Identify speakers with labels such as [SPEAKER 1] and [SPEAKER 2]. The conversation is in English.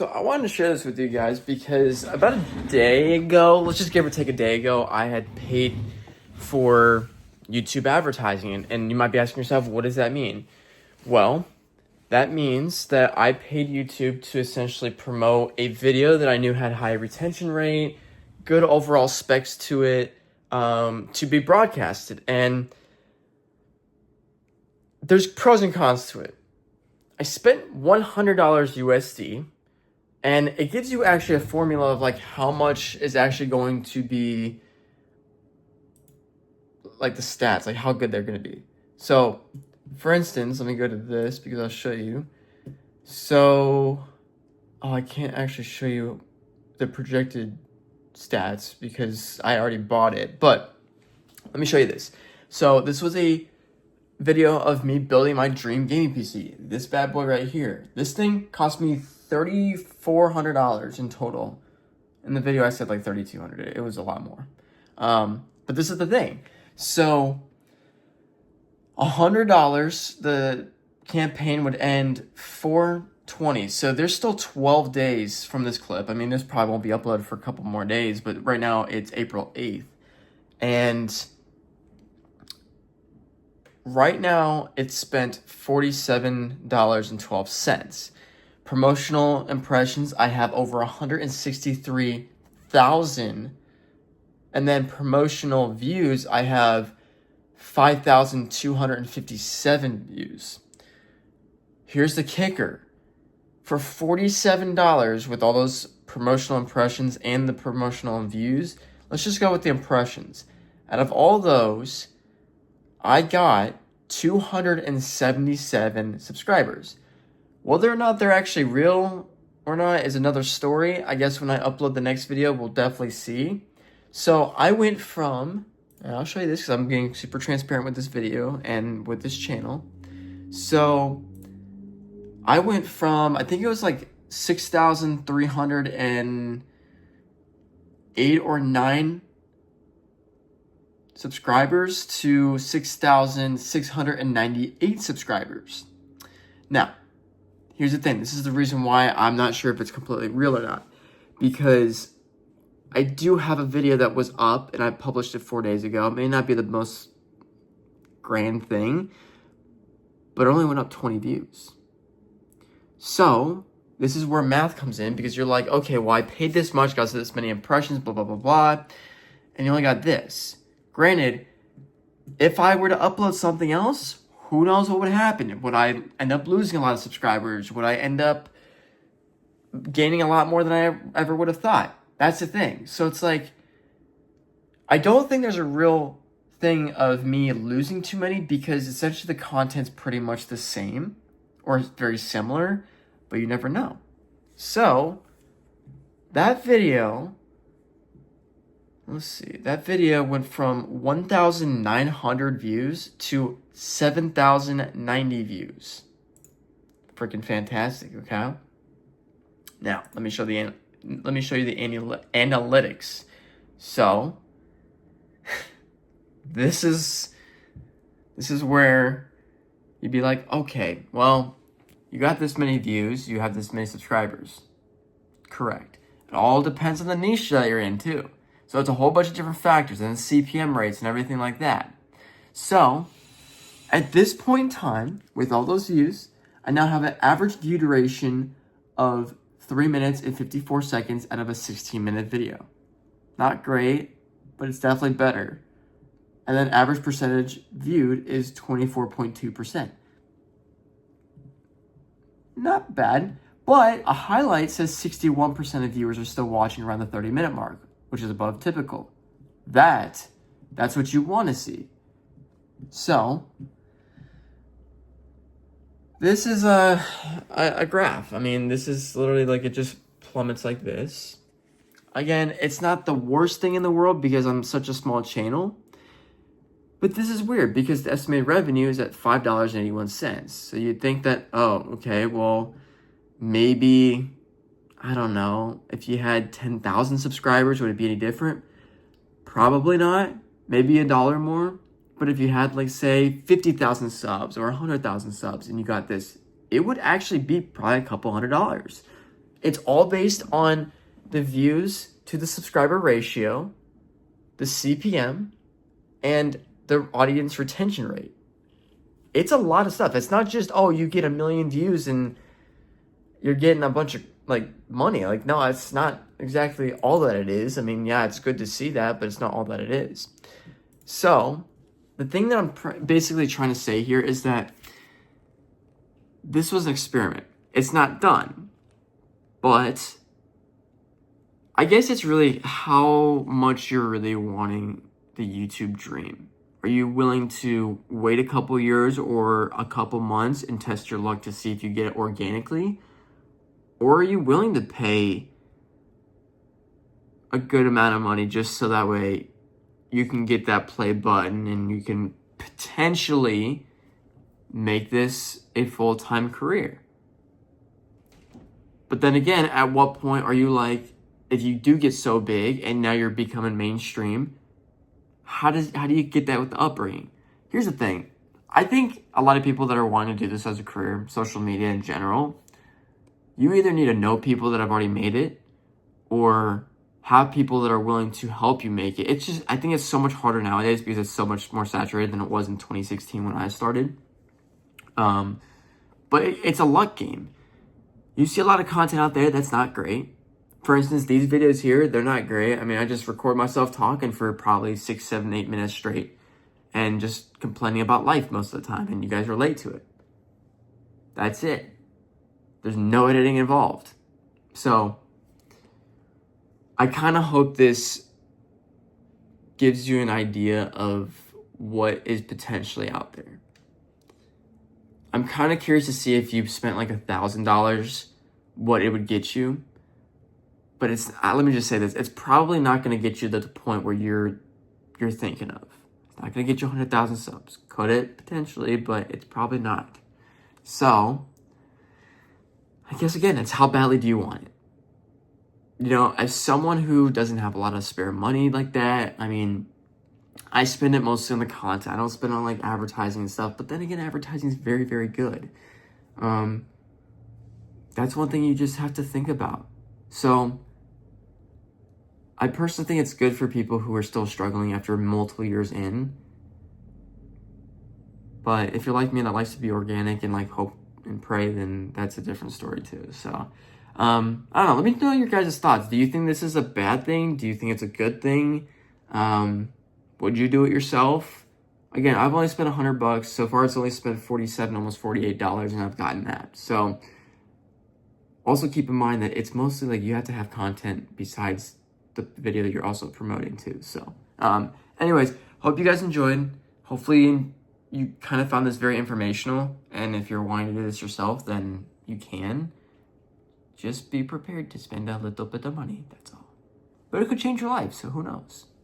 [SPEAKER 1] So I wanted to share this with you guys because about a day ago, let's just give or take a day ago, I had paid for YouTube advertising. And you might be asking yourself, what does that mean? Well, that means that I paid YouTube to essentially promote a video that I knew had high retention rate, good overall specs to it, to be broadcasted. And there's pros and cons to it. I spent $100 USD. And it gives you actually a formula of like how much is actually going to be like the stats, like how good they're going to be. So for instance, let me go to this because I'll show you. So, I can't actually show you the projected stats because I already bought it, but let me show you this. So this was a video of me building my dream gaming PC. This bad boy right here. This thing cost me $3,400 in total. In the video I said like $3,200. It was a lot more. But this is the thing. So $100, the campaign would end 4/20. So there's still 12 days from this clip. I mean, this probably won't be uploaded for a couple more days, but right now it's April 8th. And right now it's spent $47.12. Promotional impressions, I have over 163,000. And then promotional views, I have 5,257 views. Here's the kicker. For $47 with all those promotional impressions and the promotional views, let's just go with the impressions. Out of all those, I got 277 subscribers. Whether or not they're actually real or not is another story. I guess when I upload the next video, we'll definitely see. So I went from, and I'll show you this because I'm being super transparent with this video and with this channel. So I went from, I think it was like 6,308 or 9 subscribers to 6,698 subscribers. Now, here's the thing. This is the reason why I'm not sure if it's completely real or not. Because I do have a video that was up and I published it 4 days ago. It may not be the most grand thing, but it only went up 20 views. So this is where math comes in because you're like, okay, well, I paid this much, got this many impressions, blah, blah, blah, blah. And you only got this. Granted, if I were to upload something else, who knows what would happen? Would I end up losing a lot of subscribers? Would I end up gaining a lot more than I ever would have thought? That's the thing. So it's like, I don't think there's a real thing of me losing too many because essentially the content's pretty much the same or very similar, but you never know. So that video, let's see, that video went from 1,900 views to 7,090 views. Freaking fantastic, okay? Now, let me show you the analytics. So, this is where you'd be like, okay, well, you got this many views, you have this many subscribers. Correct. It all depends on the niche that you're in, too. So it's a whole bunch of different factors and CPM rates and everything like that. So at this point in time, with all those views, I now have an average view duration of 3 minutes and 54 seconds out of a 16-minute video. Not great, but it's definitely better. And then average percentage viewed is 24.2%. Not bad, but a highlight says 61% of viewers are still watching around the 30-minute mark, which is above typical. That's what you want to see. So this is a graph. I mean, this is literally like it just plummets like this. Again, it's not the worst thing in the world because I'm such a small channel. But this is weird because the estimated revenue is at $5.81. So you'd think that, oh, okay, well, maybe, I don't know, if you had 10,000 subscribers, would it be any different? Probably not. Maybe $1 more. But if you had, like, say, 50,000 subs or 100,000 subs and you got this, it would actually be probably a couple $100. It's all based on the views to the subscriber ratio, the CPM, and the audience retention rate. It's a lot of stuff. It's not just, oh, you get 1 million views and you're getting a bunch of like money. Like, no, it's not exactly all that it is. I mean, yeah, it's good to see that, but it's not all that it is. So the thing that I'm basically trying to say here is that this was an experiment. It's not done, but I guess it's really how much you're really wanting the YouTube dream. Are you willing to wait a couple years or a couple months and test your luck to see if you get it organically? Or are you willing to pay a good amount of money just so that way you can get that play button and you can potentially make this a full-time career? But then again, at what point are you like, if you do get so big and now you're becoming mainstream, how do you get that with the upbringing? Here's the thing. I think a lot of people that are wanting to do this as a career, social media in general, you either need to know people that have already made it or have people that are willing to help you make it. It's just, I think it's so much harder nowadays because it's so much more saturated than it was in 2016 when I started. But it's a luck game. You see a lot of content out there that's not great. For instance, these videos here, they're not great. I mean, I just record myself talking for probably 6, 7, 8 minutes straight and just complaining about life most of the time, and you guys relate to it. That's it. There's no editing involved. So I kind of hope this gives you an idea of what is potentially out there. I'm kind of curious to see if you've spent like $1,000, what it would get you. But it's, let me just say this, it's probably not going to get you to the point where you're thinking of. It's not going to get you 100,000 subs. Could it? Potentially, but it's probably not. So, I guess again, it's how badly do you want it? You know, as someone who doesn't have a lot of spare money like that, I mean, I spend it mostly on the content. I don't spend on like advertising and stuff, but then again, advertising is very, very good. That's one thing you just have to think about. So, I personally think it's good for people who are still struggling after multiple years in. But if you're like me that likes to be organic and like hope and pray, then that's a different story too. So, I don't know. Let me know your guys' thoughts. Do you think this is a bad thing? Do you think it's a good thing? Would you do it yourself? Again, I've only spent $100. So far, it's only spent $47, almost $48, and I've gotten that. So, also keep in mind that it's mostly like you have to have content besides the video that you're also promoting too. So, anyways, hope you guys enjoyed. Hopefully you kind of found this very informational. And if you're wanting to do this yourself, then you can. Just be prepared to spend a little bit of money. That's all. But it could change your life, so who knows?